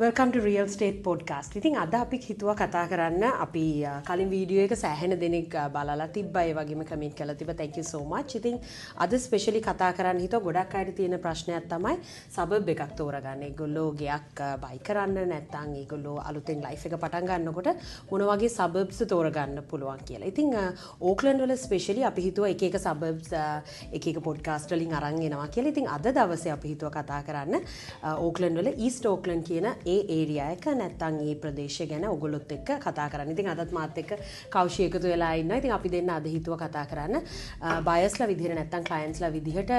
Welcome to Real Estate Podcast. ඉතින් අද අපි හිතුවා කතා කරන්න අපි කලින් වීඩියෝ එක සෑහෙන දෙනෙක් බලලා තිබ්බා ඒ වගේම කමෙන්ට් කරලා තිබ්බා. Thank you so much. ඉතින් අද ස්පෙෂලි කතා කරන්න හිතුවා ගොඩක් අයට තියෙන ප්‍රශ්නයක් තමයි සබබ් එකක් තෝරගන්න. ඒගොල්ලෝ ගයක් බයි කරන්න නැත්නම් ඒගොල්ලෝ අලුතෙන් ලයිෆ් එක පටන් ගන්නකොට මොන වගේ සබබ්ස් තෝරගන්න පුළුවන් කියලා. ඉතින් ඕක්ලන්ඩ් වල ස්පෙෂලි අපි හිතුවා එක එක සබබ්ස් එක එක පොඩ්කාස්ට් වලින් අරන් එනවා කියලා. ඉතින් අද දවසේ අපි හිතුවා කතා කරන්න ඕක්ලන්ඩ් වල ඊස්ට් ඕක්ලන්ඩ් කියන ඒ ඒරියා එක නැත්තම් ඒ ප්‍රදේශය ගැන ඔයගොල්ලොත් එක්ක කතා කරන්න. ඉතින් අදත් මාත් එක්ක කෞෂි එකතු වෙලා ඉන්නවා. ඉතින් අපි දෙන්න අද හිතුවා කතා කරන්න බයර්ස්ලා විදිහට නැත්තම් ක්ලයන්ට්ස්ලා විදිහට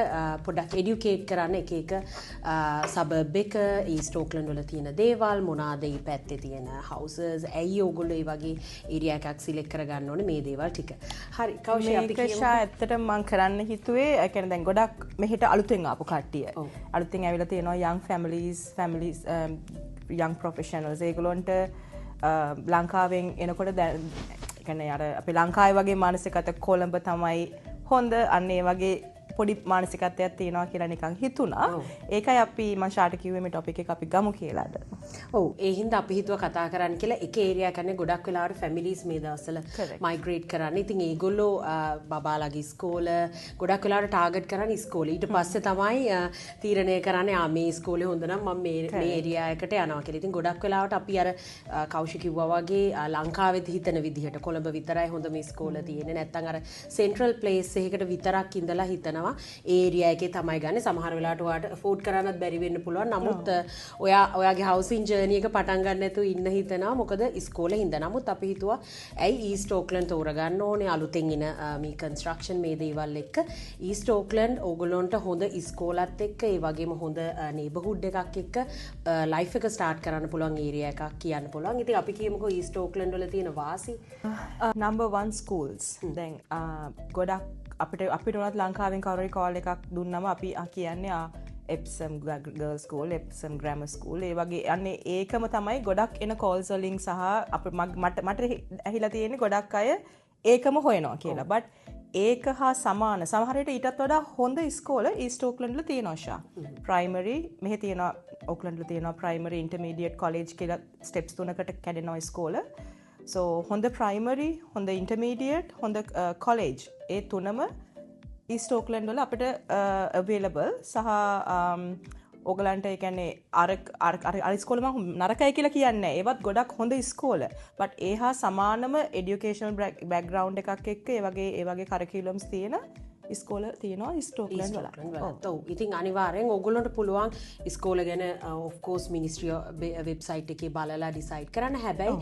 පොඩ්ඩක් එඩියුකේට් කරන්න එක එක සබබ් එක ඊස්ට් ඕක්ලන්ඩ් වල තියෙන දේවල් මොනවාද මේ පැත්තේ තියෙන හවුසස් ඇයි ඔයගොල්ලෝ මේ වගේ ඒරියා එකක් සිලෙක්ට් කරගන්න ඕනේ මේ දේවල් ටික. හරි කෞෂි අපි කියමු. ඇත්තටම මම කරන්න හිතුවේ ඒ කියන්නේ දැන් ගොඩක් මෙහෙට අලුතෙන් ආපු කට්ටිය. අලුතෙන් ඇවිල්ලා තියෙනවා young families young professionals ඒගොල්ලන්ට ලංකාවෙන් එනකොට දැන් කියන්නේ අර අපි ලංකාවේ වගේ මානසිකත කොළඹ තමයි හොඳ අන්න ඒ වගේ පොඩි මානසිකත්වයක් තියෙනවා කියලා නිකන් හිතුණා. ඒකයි අපි මම ෂාට කිව්වේ මේ ටොපික් එක අපි ගමු කියලාද. ඔව් ඒ හින්දා අපි හිතුවා කතා කරන්න කියලා එක ඒරියා කන්නේ ගොඩක් වෙලාවට ෆැමිලිස් මේ දවස්වල මයිග්‍රේට් කරන්න. ඉතින් ඒගොල්ලෝ බබාලාගේ ඉස්කෝල ගොඩක් වෙලාවට ටාගට් කරන්නේ ඉස්කෝලේ. ඊට පස්සේ තමයි තීරණය කරන්නේ මේ ඉස්කෝලේ හොඳ නම් මම මේ ඒරියා එකට යනවා කියලා. ඉතින් ගොඩක් වෙලාවට අපි අර කෞෂි කිව්වා වගේ ලංකාවේද හිතන විදිහට කොළඹ විතරයි හොඳම ඉස්කෝල තියෙන්නේ. නැත්නම් අර සෙන්ට්‍රල් ප්ලේස් එකකට විතරක් ඉඳලා හිතනවා ඒරියා එකේ තමයි ගන්න. සමහර වෙලාවට ඔයාට අෆෝඩ් කරන්නත් බැරි වෙන්න පුළුවන්. නමුත් ඔයාගේ හවුසින් ජර්නි එක පටන් ගන්න නැතුව ඉන්න හිතනවා. මොකද ඉස්කෝලේ හින්දා. නමුත් අපි හිතුවා ඇයි ඊස්ට් ඕක්ලන්ඩ් තෝරගන්න ඕනේ අලුතෙන් එන මේ කන්ස්ට්‍රක්ෂන් මේ දේවල් එක්ක. ඊස්ට් ඕක්ලන්ඩ් ඕගොල්ලන්ට හොඳ ඉස්කෝලත් එක්ක ඒ වගේම හොඳ නේබර්හුඩ් එකක් එක්ක ලයිෆ් එක ස්ටාර්ට් කරන්න පුළුවන් ඒරියා එකක් කියන්න පුළුවන්. ඉතින් අපි කියමුකෝ ඊස්ට් ඕක්ලන්ඩ් වල තියෙන වාසි number 1 schools. දැන් ගොඩක් අපිට උනත් ලංකාවෙන් කවුරු හරි කෝල් එකක් දුන්නම අපි කියන්නේ එප්සම් ගර්ල්ස් ස්කූල් එප්සම් ග්‍රැමර් ස්කූල් ඒ වගේ අන්නේ ඒකම තමයි ගොඩක් එන කෝල්ස් වලින් සහ මට ඇහිලා තියෙන්නේ ගොඩක් අය ඒකම හොයනවා කියලා. බට් ඒක හා සමාන සමහර විට ඊටත් වඩා හොඳ ඉස්කෝල ඊස්ට් ඕක්ලන්ඩ් වල තියෙනවා ෂා. ප්‍රයිමරි මෙහෙ තියෙනවා ඕක්ලන්ඩ් වල තියෙනවා ප්‍රයිමරි ඉන්ටර්මීඩියට් කොලෙජ් කියලා ස්ටෙප්ස් තුනකට කැඩෙනවා ඉස්කෝල. So හොඳ ප්‍රයිමරි හොඳ ඉන්ටර්මීඩියට් හොඳ කොලෙජ් ඒ තුනම ඊස්ට් ඕක්ලන්ඩ් වල අපිට available සහ ඕගලන්ට ඒ කියන්නේ අර ඉස්කෝල මම නරකයි කියලා කියන්නේ නැහැ. ඒවත් ගොඩක් හොඳ ඉස්කෝල. බට් ඒ හා සමානම එඩියුකේෂනල් බෑග්ග්‍රවුන්ඩ් එකක් එක්ක ඒ වගේ කරිකියුලම්ස් තියෙන ඉස්කෝල තියෙනවා ඊස්ට් ඕක්ලන්ඩ් වල. ඔව්. ඉතින් අනිවාර්යෙන් ඕගොල්ලන්ට පුළුවන් ඉස්කෝල ගැන of course මිනිස්ට්‍රි වෙබ්සයිට් එකේ බලලා ඩිසයිඩ් කරන්න. හැබැයි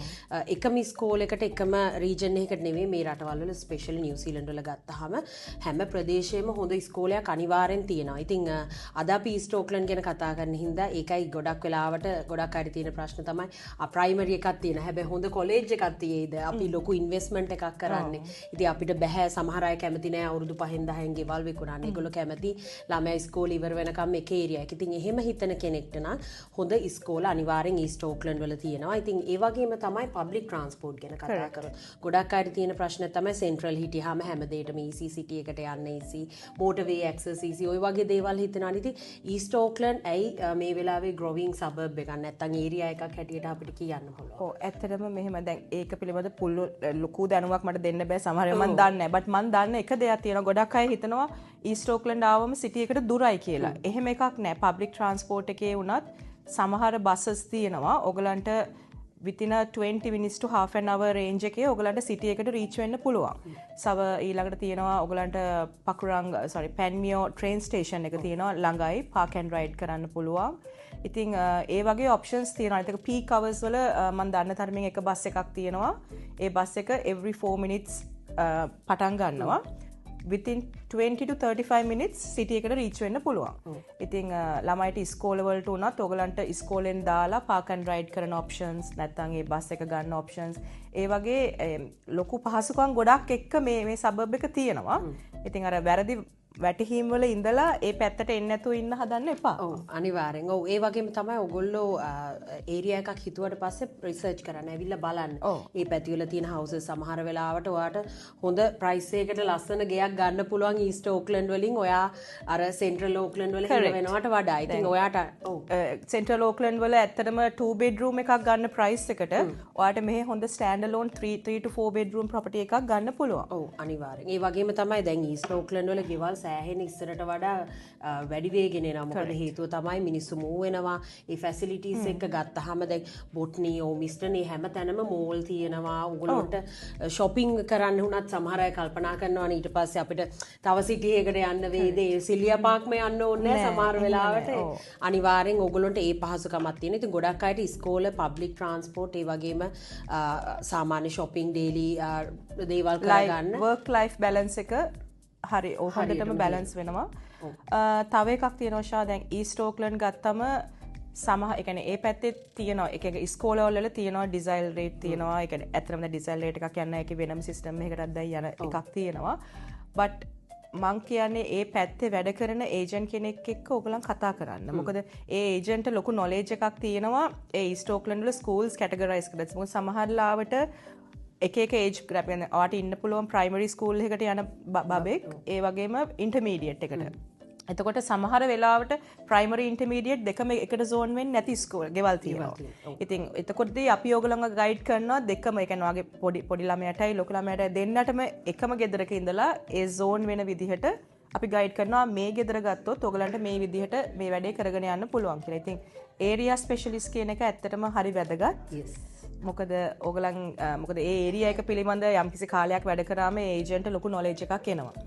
එකම ඉස්කෝල එකට එකම රීජන් එකකට නෙවෙයි මේ රටවල් වල ස්පෙෂලි නිව්සීලන්ඩ් වල ගත්තාම හැම ප්‍රදේශයෙම හොඳ ඉස්කෝලයක් අනිවාර්යෙන් තියෙනවා. ඉතින් අද අපි ඊස්ට් ඕක්ලන්ඩ් ගැන කතා කරන හින්දා ඒකයි ගොඩක් වෙලාවට ගොඩක් අයට තියෙන ප්‍රශ්න තමයි ප්‍රයිමරි එකක් තියෙන. හැබැයි හොඳ කොලෙජ් එකක් තියෙයිද? අපි ලොකු ඉන්වෙස්ට්මන්ට් එකක් කරන්නේ. ඉතින් අපිට බෑ සමහර අය කැමති නෑ අවුරුදු 5 ගෙවල් විකුණන්න. ඒගොල්ලෝ කැමති ළමයා ඉස්කෝලේ ඉවර වෙනකම් එක ඒරියා එක. ඉතින් එහෙම හිතන කෙනෙක්ට නම් හොඳ ඉස්කෝල අනිවාර්යෙන් ඊස්ට් ඕක්ලන්ඩ් වල තියෙනවා. ඉතින් ඒ වගේම තමයි පබ්ලික් ට්‍රාන්ස්පෝර්ට් ගැන කතා කරොත්. ගොඩක් අයට තියෙන ප්‍රශ්න තමයි සෙන්ට්‍රල් හිටියාම හැමදේටම EC සිටි එකට යන්න EC, මෝටර්වේ ඇක්සස් EC ඔය වගේ දේවල් හිතනවා. ඉතින් ඊස්ට් ඕක්ලන්ඩ් ඇයි මේ වෙලාවේ growing suburb එකක් නැත්තම් ඒරියා එකක් හැටියට අපිට කියන්න පුළුවන්. ඔව් ඇත්තටම මෙහෙම දැන් ඒක පිළිබඳ ලොකු දැනුමක් මට දෙන්න බෑ. සමහර වෙලාව මම දන්නේ නැහැ. බට් මම දන්න එක දෙයක් තියෙනවා. ගොඩක් අය හිතනවා ඊස්ට් ඕක්ලන්ඩ් ආවම සිටි එකට දුරයි කියලා. එහෙම එකක් නෑ. පබ්ලික් ට්‍රාන්ස්පෝර්ට් එකේ වුණත් සමහර බසස් තියෙනවා. ඔයගලන්ට within a 20 minutes to half an hour range එකේ ඔයගලන්ට සිටි එකට රීච් වෙන්න පුළුවන්. ඊළඟට තියෙනවා ඔයගලන්ට පැන්මියෝ ට්‍රේන් ස්ටේෂන් එක තියෙනවා ළඟයි. පාක් ඇන්ඩ් රයිඩ් කරන්න පුළුවන්. ඉතින් ඒ වගේ ඔප්ෂන්ස් තියෙනවා. ඒක පීක් අවර්ස් වල මම දන්න තරමින් එක බස් එකක් තියෙනවා. ඒ බස් එක every 4 minutes පටන් ගන්නවා. within 20 to 35 minutes සිටි එකට රීච් වෙන්න පුළුවන්. ඉතින් ළමයිට ඉස්කෝල වලට උනත් ඔයගලන්ට ඉස්කෝලෙන් දාලා පාක් ඇන්ඩ් රයිඩ් කරන ඔප්ෂන්ස් නැත්නම් ඒ බස් එක ගන්න ඔප්ෂන්ස් ඒ වගේ ලොකු පහසුකම් ගොඩක් එක්ක මේ සබබ් එක තියෙනවා. ඉතින් අර වැරදි වැටහීම් වල ඉඳලා ඒ පැත්තට එන්නේ නැතුව ඉන්න හදන්න එපා. ඔව් අනිවාර්යෙන්. ඔව් ඒ වගේම තමයි ඔයගොල්ලෝ ඒරියා එකක් හිතුවට පස්සේ රිසර්ච් කරන්න ඇවිල්ලා බලන්න. ඒ පැති වල තියෙන හවුසස් සමහර වෙලාවට ඔයාට හොඳ ප්‍රයිස් එකකට ලස්සන ගෙයක් ගන්න පුළුවන් ඊස්ට් ඕක්ලන්ඩ් වලින් ඔයා අර සෙන්ට්‍රල් ඕක්ලන්ඩ් වල හිර වෙනවට වඩා. ඉතින් ඔයාට ඔව් සෙන්ට්‍රල් ඕක්ලන්ඩ් වල ඇත්තටම 2 bedroom එකක් ගන්න ප්‍රයිස් එකට ඔයාට මෙහි හොඳ stand alone 3 to 4 bedroom property එකක් ගන්න පුළුවන්. ඔව් අනිවාර්යෙන්. ඒ වගේම තමයි දැන් ඊස්ට් ඕක්ලන්ඩ් වල ගෙවල් සෑහෙන ඉස්සරට වඩා වැඩි වේගෙන එනවා. මොකද හේතුව තමයි මිනිස්සු මූව් වෙනවා. ඒ ෆැසිලිටිස් එක ගත්තාම දැන් බොට්නි ඕමිස්ටන් හැම තැනම මෝල් තියෙනවා. ඔයගොල්ලන්ට shopping කරන්න වුණත් සමහර අය කල්පනා කරනවා ඊට පස්සේ අපිට තව සිටි එකකට යන්න වේද ඒ සිලියා පාක්ම යන්න ඕනේ නැහැ සමහර වෙලාවට. අනිවාර්යෙන් ඔයගොල්ලන්ට ඒ පහසුකමක් තියෙනවා. ඉතින් ගොඩක් අයට ඉස්කෝල පබ්ලික් ට්‍රාන්ස්පෝර්ට් ඒ වගේම සාමාන්‍ය shopping daily දේවල් කරගන්න work life balance එක හරි හොඳටම බැලන්ස් වෙනවා. තව එකක් තියෙනවා ෂා දැන් ඊස්ට් ඕක්ලන්ඩ් ගත්තම සමහර ඒ කියන්නේ ඒ පැත්තේ තියෙනවා එක එක ඉස්කෝලවල තියෙනවා ඩිසයිල් රේට් තියෙනවා. ඒ කියන්නේ ඇත්තටම දැන් ඩිසයිල් රේට් එකක් යන එකේ වෙනම සිස්ටම් එකකටත් දැන් යන එකක් තියෙනවා. බට් මං කියන්නේ ඒ පැත්තේ වැඩ කරන ඒජන්ට් කෙනෙක් එක්ක ඔයගලන් කතා කරන්න. මොකද ඒ ඒජන්ට් ලොකු නොලෙජ් එකක් තියෙනවා ඒ ඊස්ට් ඕක්ලන්ඩ් වල ස්කූල්ස් කැටගරයිස් කරලා. මොකද සමහර ලාවට එක ඒජ් ග්‍රැප් යන ඔයාට ඉන්න පුළුවන් ප්‍රයිමරි ස්කූල් එකකට යන බබෙක් ඒ වගේම ඉන්ටර්මීඩියට් එකට. එතකොට සමහර වෙලාවට ප්‍රයිමරි ඉන්ටර්මීඩියට් දෙකම එකට zone වෙන්නේ නැති ස්කූල් ගෙවල් තියෙනවා. ඉතින් එතකොටදී අපි ඔයගලන්ව ගයිඩ් කරනවා දෙකම ඒ කියන්නේ ඔයාගේ පොඩි ළමයටයි ලොකු ළමයටයි දෙන්නටම එකම ගෙදරක ඉඳලා ඒ zone වෙන විදිහට අපි ගයිඩ් කරනවා මේ ගෙදර ගත්තොත් ඔයගලන්ට මේ විදිහට මේ වැඩේ කරගෙන යන්න පුළුවන් කියලා. ඉතින් ඒරියා ස්පෙෂලිස්ට් කියන එක ඇත්තටම හරි වැදගත්. මොකද ඔයගලන් මොකද ඒ ඒරියා එක පිළිබඳ යම්කිසි කාලයක් වැඩ කරාම ඒ ඒජන්ට් ලොකු නොලෙජ් එකක් එනවා.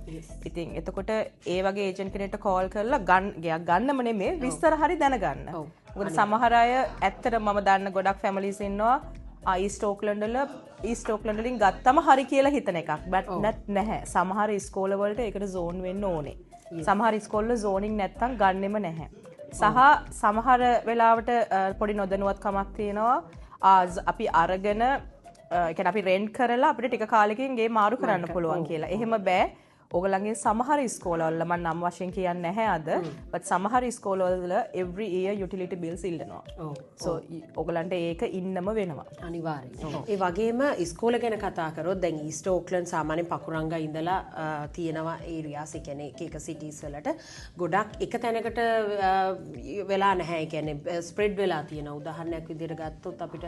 ඉතින් එතකොට ඒ වගේ ඒජන්ට් කෙනෙක්ට කෝල් කරලා ගයක් ගන්නම නෙමෙයි විස්තර හරි දැනගන්න. මොකද සමහර අය ඇත්තටම මම දන්න ගොඩක් ෆැමිලිස් ඉන්නවා ඊස්ට් ඕක්ලන්ඩ් වලින් ගත්තම හරි කියලා හිතන එකක්. බට් නැහැ. සමහර ඉස්කෝල වලට ඒකට zone වෙන්න ඕනේ. සමහර ඉස්කෝල වල zoning නැත්තම් ගන්නෙම නැහැ. සහ සමහර වෙලාවට පොඩි නොදැනුවත්කමක් තියෙනවා. අපි අරගෙන අපි රෙන්ට් කරලා අපිට ටික කාලෙකින් ගේ මාරු කරන්න පුළුවන් කියලා. එහෙම බෑ. ඔයගලගේ සමහර ඉස්කෝලවල මම නම් වශයෙන් කියන්නේ නැහැ අද. but සමහර ඉස්කෝලවල every year utility bills ඉල්ලනවා. so ඔයගලන්ට ඒක ඉන්නම වෙනවා. අනිවාර්යයෙන්. ඒ වගේම ඉස්කෝල ගැන කතා කරොත් දැන් ඊස්ට් ඕක්ලන්ඩ් සාමාන්‍යයෙන් පකුරංගා ඉඳලා තියෙනවා ඒරියාස් ඒ කියන්නේ එක එක සිටිස් වලට ගොඩක් එක තැනකට වෙලා නැහැ. ඒ කියන්නේ ස්ප්‍රෙඩ් වෙලා තියෙනවා. උදාහරණයක් විදිහට ගත්තොත් අපිට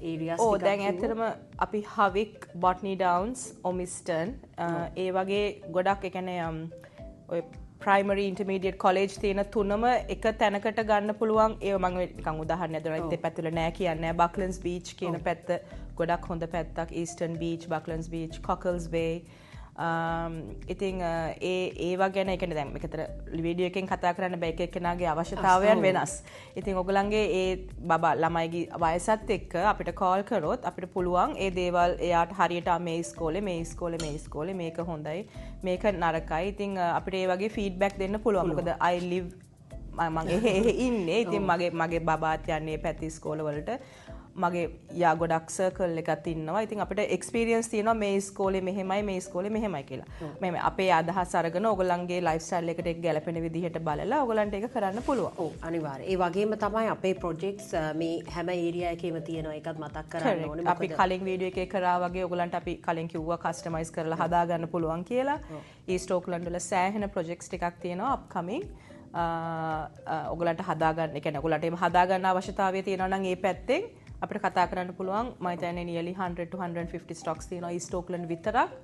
ඒරියාස් ටිකක් දැන් ඇත්තටම අපි හවික් බොට්නි ඩවුන්ස් ඔමිස්ටන් ඒ වගේ ගොඩක් ඒ කියන්නේ ඔය ප්‍රයිමරි ඉන්ටර්මීඩියට් කොලෙජ් තියෙන තුනම එක තැනකට ගන්න පුළුවන්. ඒ මම නිකන් උදාහරණයක් දෙනවා. ඒ පැත්තවල නෑ කියන්නේ බක්ලන්ස් බීච් කියන පැත්ත ගොඩක් හොඳ පැත්තක්. Eastern Beach, Bucklands Beach, Cockles Bay. ඉතින් ඒවා ගැන එකන දැන් එකතර වීඩියෝ එකෙන් කතා කරන්න බෑ එක එක්කෙනාගේ අවශ්‍යතාවයන් වෙනස්. ඉතින් ඔයගලන්ගේ ඒ බබා ළමයිගේ වයසත් එක්ක අපිට කෝල් කරොත් අපිට පුළුවන් ඒ දේවල් එයාට හරියට මේ ඉස්කෝලේ මේක හොඳයි මේක නරකයි. ඉතින් අපිට ඒ වගේ ෆීඩ්බැක් දෙන්න පුළුවන්. මොකද I live මම එහෙ ඉන්නේ. ඉතින් මගේ බබාත් යන්නේ පැති ඉස්කෝල වලට. මගේ යා ගොඩක් සර්කල් එකක් ඉන්නවා. ඉතින් අපිට එක්ස්පීරියන්ස් තියෙනවා මේ ඉස්කෝලේ මෙහෙමයි මේ ඉස්කෝලේ මෙහෙමයි කියලා. මේ අපේ අදහස් අරගෙන ඔයගොල්ලන්ගේ ලයිෆ් ස්ටයිල් එකට ඒක ගැලපෙන විදිහට බලලා ඔයගොල්ලන්ට ඒක කරන්න පුළුවන්. ඔව් අනිවාර්යයෙන්. ඒ වගේම තමයි අපේ ප්‍රොජෙක්ට්ස් මේ හැම ඒරියා එකේම තියෙනවා. ඒකත් මතක් කරන්න ඕනේ. අපි කලින් වීඩියෝ එකේ කරා වගේ ඔයගොල්ලන්ට අපි කලින් කිව්වා කස්ටමයිස් කරලා හදා ගන්න පුළුවන් කියලා. ඊස්ට් ඕක්ලන්ඩ් වල සෑහෙන ප්‍රොජෙක්ට්ස් ටිකක් තියෙනවා අප්කමින්. ඔයගොල්ලන්ට හදා ගන්න, ඒ කියන්නේ ඔයගොල්ලන්ට එහෙම හදා ගන්න අවශ්‍යතාවය තියෙනවා නම් ඒ පැත්තෙන් අපිට කතා කරන්න පුළුවන්. මම හිතන්නේ nearly 100 to 150 stocks තියෙනවා ඊස්ට් ඕක්ලන්ඩ් විතරක්.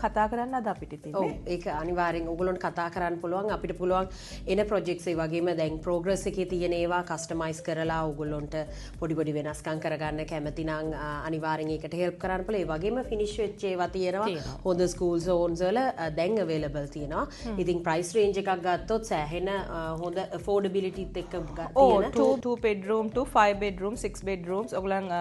කතා කරන්න අද අපිට තියෙන්නේ. ඔව් ඒක අනිවාර්යෙන් ඔයගොල්ලන්ට කතා කරන්න පුළුවන්. අපිට පුළුවන් එන ප්‍රොජෙක්ට්ස් ඒ වගේම දැන් ප්‍රෝග්‍රස් එකේ තියෙන ඒවා කස්ටමයිස් කරලා ඔයගොල්ලන්ට පොඩි වෙනස්කම් කරගන්න කැමති නම් අනිවාර්යෙන් ඒකට හෙල්ප් කරන්න පුළුවන්. ඒ වගේම ෆිනිෂ් වෙච්ච ඒවා තියෙනවා. හොඳ ස්කූල් zones වල දැන් available තියෙනවා. ඉතින් price range එකක් ගත්තොත් සෑහෙන හොඳ affordability එක්ක තියෙන 2 bedroom to 5 bedroom 6 bedrooms ඔයගොල්ලන්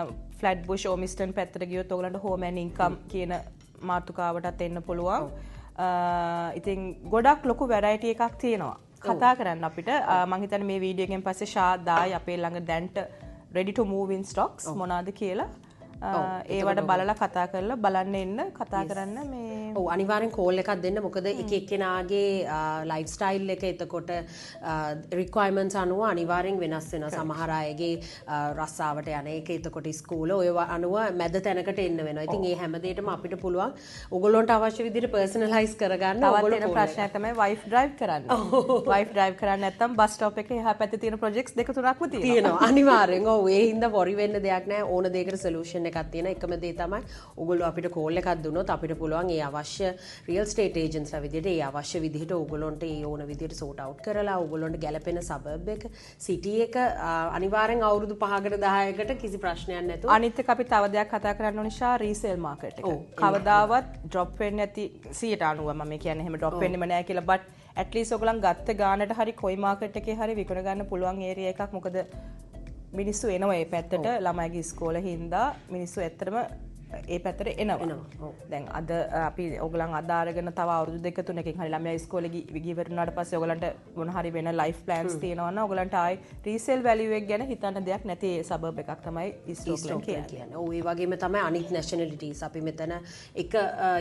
Flatbush Ormiston පැත්තට ගියොත් ඔයගොල්ලන්ට home and income කියන මාතෘකාවටත් එන්න පුළුවන්. ඉතින් ගොඩක් ලොකු වැරයිටි එකක් තියෙනවා. කතා කරන්න අපිට මම හිතන්නේ මේ වීඩියෝ එකෙන් පස්සේ ෂාදායි අපේ ළඟ දැන්ට ready to move in stocks මොනවාද කියලා ඒවට බලලා කතා කරලා බලන්න එන්න කතා කරන්න මේ ඔව් අනිවාර්යෙන් කෝල් එකක් දෙන්න මොකද එක එක්කෙනාගේ ලයිෆ් ස්ටයිල් එක එතකොට රික්වයර්මන්ට්ස් අනුව අනිවාර්යෙන් වෙනස් වෙනවා සමහර අයගේ රස්සාවට යන එක එතකොට ඉස්කෝල ඔය අනුව මැද තැනකට එන්න වෙනවා. ඉතින් ඒ හැම දෙයකම අපිට පුළුවන් ඔයගොල්ලන්ට අවශ්‍ය විදිහට පර්සනලයිස් කරගන්න. ඔයගොල්ලෝ තවත් ප්‍රශ්නයක් තමයි වයිෆ් ඩ්‍රයිව් කරන්න. වයිෆ් ඩ්‍රයිව් කරන්නේ නැත්නම් බස් ස්ටොප් එකේ එහා පැත්තේ තියෙන ප්‍රොජෙක්ට්ස් දෙක තුනක්ම තියෙනවා. අනිවාර්යෙන්. ඔව් ඒ හින්දා වොරි වෙන්න දෙයක් නැහැ. ඕන දෙයකට සොලියුෂන් එකක් තියෙන. එකම දේ තමයි ඔයගොල්ලෝ අපිට කෝල් එකක් දුන්නොත් අපිට පුළුවන් ඒ අවශ්‍ය රියල් ස්ටේට් ඒජන්ට්ස්ලා විදිහට ඒ අවශ්‍ය විදිහට ඔයගොල්ලන්ට ඒ ඕන විදිහට සෝට් අවුට් කරලා ඔයගොල්ලන්ට ගැලපෙන සබර්බ් එක සිටි එක අනිවාර්යෙන් අවුරුදු 5කට 10කට කිසි ප්‍රශ්නයක් නැතුව අනිත් එක අපි තව දෙයක් කතා කරන්න ඕනේ ෂා රීසේල් මාකට් එක. කවදාවත් ඩ්‍රොප් වෙන්නේ නැති 190 මම කියන්නේ එහෙම ඩ්‍රොප් වෙන්නෙම නැහැ කියලා බට් ඇට්ලීස්ට් ඔයගොල්ලන් ගත්ත ගානට හරි කොයි මාකට් එකේ හරි විකුණ ගන්න පුළුවන් ඒරියා එකක්. මොකද මිනිස්සු එනවා ඒ පැත්තට ළමයිගේ ඉස්කෝලේ හින්දා මිනිස්සු ඇත්තටම ඒ පැත්තට එනවා. දැන් අද අපි ඔයගලන් අද අරගෙන තව අවුරුදු දෙක තුනකින් හරි ළමයා ඉස්කෝලේ ගිහින් වුණාට පස්සේ ඔයගලන්ට මොන හරි වෙන ලයිෆ් ප්ලෑන්ස් තියෙනවා නම් ඔයගලන්ට ආයි රීසේල් වැලියු එක ගැන හිතන්න දෙයක් නැති ඒ සබර්බ් එකක් තමයි ඊස්ට් කියන්නේ. ඔව් ඒ වගේම තමයි අනිත් නැෂනලිටිස් අපි මෙතන එක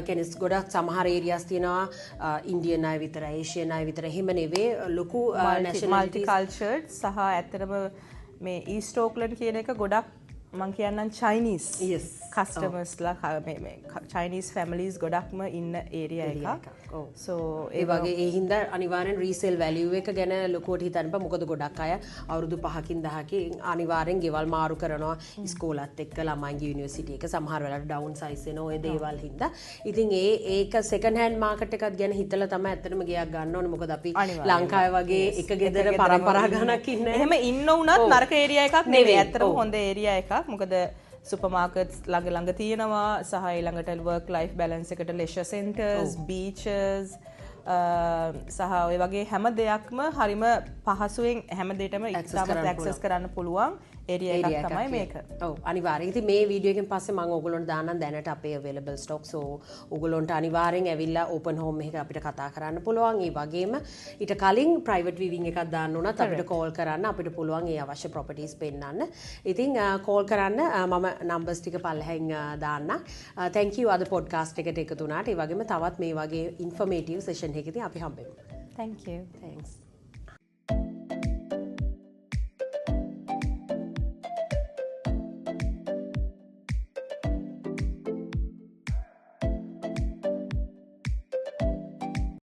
කියන්නේ ගොඩක් සමහර ඒරියාස් තියෙනවා ඉන්දියන් අය විතරයි ඒෂියන් අය විතරයි එහෙම නෙවෙයි ලොකු මල්ටි කල්චර්ඩ් සහ ඇත්තටම මේ ඊස්ට් ඕක්ලන්ඩ් කියන එක ගොඩක් මං කියන්නම් චයිනීස් කස්ටමර්ස්ලා චයිනීස් ෆැමිලිස් ගොඩක්ම ඉන්න ඒරියා එකක්. ඒ වගේ ඒ හින්දා අනිවාර්යෙන් රීසේල් වැලියු එක ගැන ලොකුවට හිතන්න බෑ. මොකද ගොඩක් අය අවුරුදු 5කින් 10කින් අනිවාර්යෙන් ගෙවල් මාරු කරනවා ඉස්කෝලත් එක්ක ළමයින්ගේ යුනිවර්සිටි එක සමහර වෙලාවට ඩවුන් සයිස් වෙන ඔය දේවල් හින්දා. ඉතින් ඒක සෙකන්ඩ් හෑන්ඩ් මාකට් එකක් ගැන හිතලා තමයි ඇත්තටම ගයක් ගන්න ඕනේ. මොකද අපි ලංකාවේ වගේ එක ගෙදර පරම්පරා ගණක් ඉන්නේ. එහෙම ඉන්න උනත් නරක ඒරියා එකක් නෙවෙයි. ඇත්තටම හොඳ ඒරියා එකක්. මොකද සුපර්මාකට්ස් ළඟ තියෙනවා සහ ඊළඟට වර්ක් ලයිෆ් බැලන්ස් එකට ලෙෂර් සෙන්ටර්ස් බීචස් සහ ඔය වගේ හැම දෙයක්ම හරිම පහසුවෙන් හැම දෙයකම ඉක්මනට ඇක්සස් කරන්න පුළුවන් ඒරියා එකක් තමයි මේක. ඔව් අනිවාර්යෙන්. ඉතින් මේ වීඩියෝ එකෙන් පස්සේ මම ඕගොල්ලන්ට දාන්නම් දැනට අපේ available stock. so ඕගොල්ලන්ට අනිවාර්යෙන් ඇවිල්ලා open home එකක අපිට කතා කරන්න පුළුවන්. ඒ වගේම ඊට කලින් private viewing එකක් දාන්න උනත් අපිට call කරන්න අපිට පුළුවන් ඒ අවශ්‍ය properties පෙන්නන්න. ඉතින් call කරන්න මම numbers ටික පල්ලෙහින් දාන්න. thank you අද podcast එකට එකතු වුණාට. ඒ වගේම තවත් මේ වගේ informative session එකකදී අපි හම්බෙමු. thank you. thanks.